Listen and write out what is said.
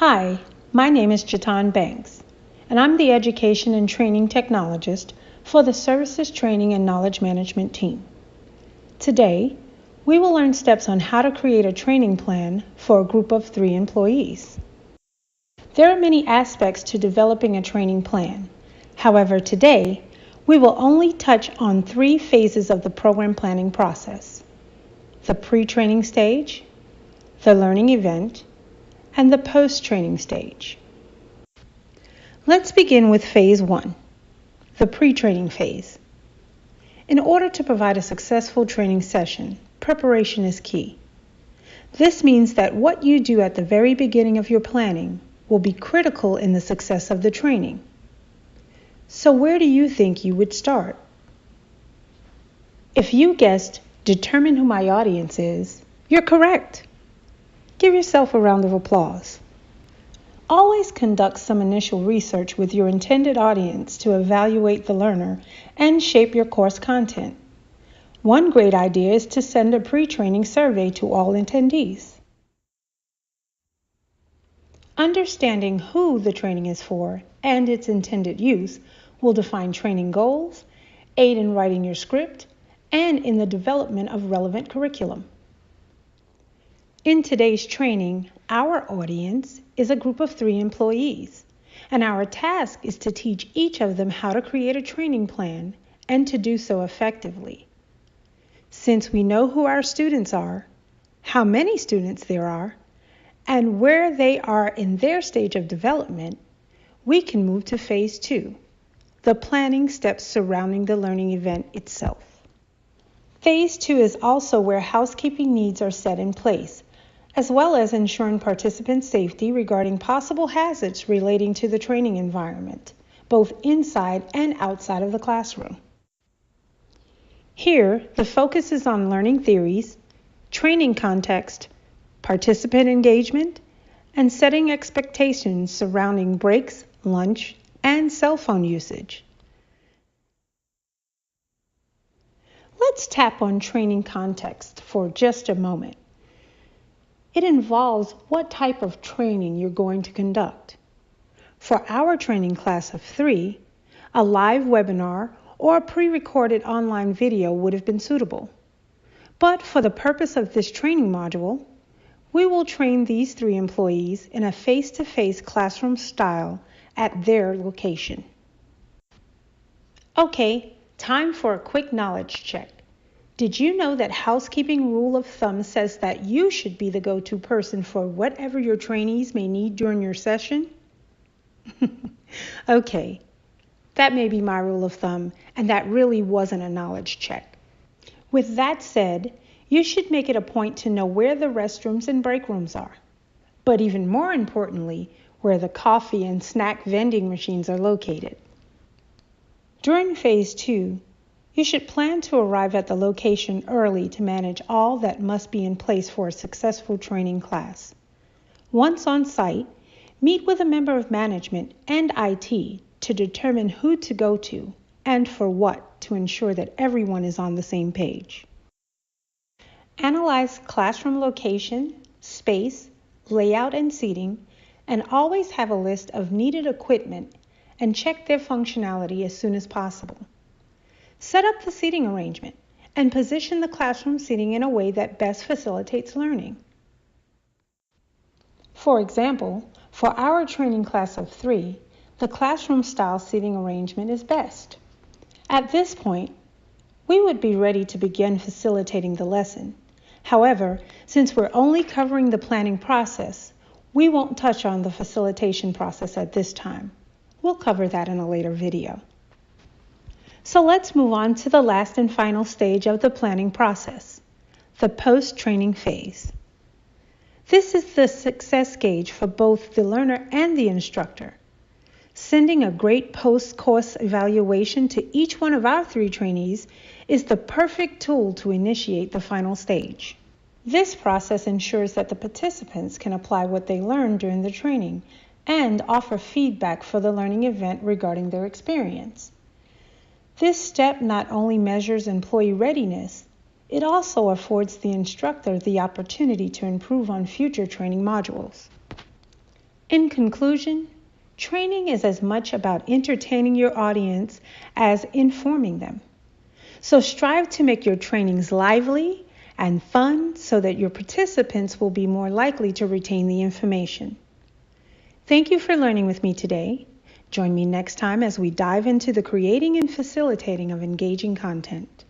Hi, my name is Chatan Banks, and I'm the Education and Training Technologist for the Services Training and Knowledge Management team. Today, we will learn steps on how to create a training plan for a group of 3 employees. There are many aspects to developing a training plan. However, today, we will only touch on 3 phases of the program planning process: the pre-training stage, the learning event, and the post-training stage. Let's begin with phase 1, the pre-training phase. In order to provide a successful training session, preparation is key. This means that what you do at the very beginning of your planning will be critical in the success of the training. So where do you think you would start? If you guessed, determine who my audience is, you're correct. Give yourself a round of applause. Always conduct some initial research with your intended audience to evaluate the learner and shape your course content. One great idea is to send a pre-training survey to all attendees. Understanding who the training is for and its intended use will define training goals, aid in writing your script, and in the development of relevant curriculum. In today's training, our audience is a group of 3 employees, and our task is to teach each of them how to create a training plan and to do so effectively. Since we know who our students are, how many students there are, and where they are in their stage of development, we can move to phase 2, the planning steps surrounding the learning event itself. Phase 2 is also where housekeeping needs are set in place, as well as ensuring participant safety regarding possible hazards relating to the training environment, both inside and outside of the classroom. Here, the focus is on learning theories, training context, participant engagement, and setting expectations surrounding breaks, lunch, and cell phone usage. Let's tap on training context for just a moment. It involves what type of training you're going to conduct. For our training class of 3, a live webinar or a pre-recorded online video would have been suitable. But for the purpose of this training module, we will train these 3 employees in a face-to-face classroom style at their location. Okay, time for a quick knowledge check. Did you know that housekeeping rule of thumb says that you should be the go-to person for whatever your trainees may need during your session? Okay, that may be my rule of thumb, and that really wasn't a knowledge check. With that said, you should make it a point to know where the restrooms and break rooms are, but even more importantly, where the coffee and snack vending machines are located. During phase 2, you should plan to arrive at the location early to manage all that must be in place for a successful training class. Once on site, meet with a member of management and IT to determine who to go to and for what to ensure that everyone is on the same page. Analyze classroom location, space, layout, and seating, and always have a list of needed equipment and check their functionality as soon as possible. Set up the seating arrangement and position the classroom seating in a way that best facilitates learning. For example, for our training class of 3, the classroom style seating arrangement is best. At this point, we would be ready to begin facilitating the lesson. However, since we're only covering the planning process, we won't touch on the facilitation process at this time. We'll cover that in a later video. So let's move on to the last and final stage of the planning process, the post-training phase. This is the success gauge for both the learner and the instructor. Sending a great post-course evaluation to each one of our 3 trainees is the perfect tool to initiate the final stage. This process ensures that the participants can apply what they learned during the training and offer feedback for the learning event regarding their experience. This step not only measures employee readiness, it also affords the instructor the opportunity to improve on future training modules. In conclusion, training is as much about entertaining your audience as informing them. So strive to make your trainings lively and fun so that your participants will be more likely to retain the information. Thank you for learning with me today. Join me next time as we dive into the creating and facilitating of engaging content.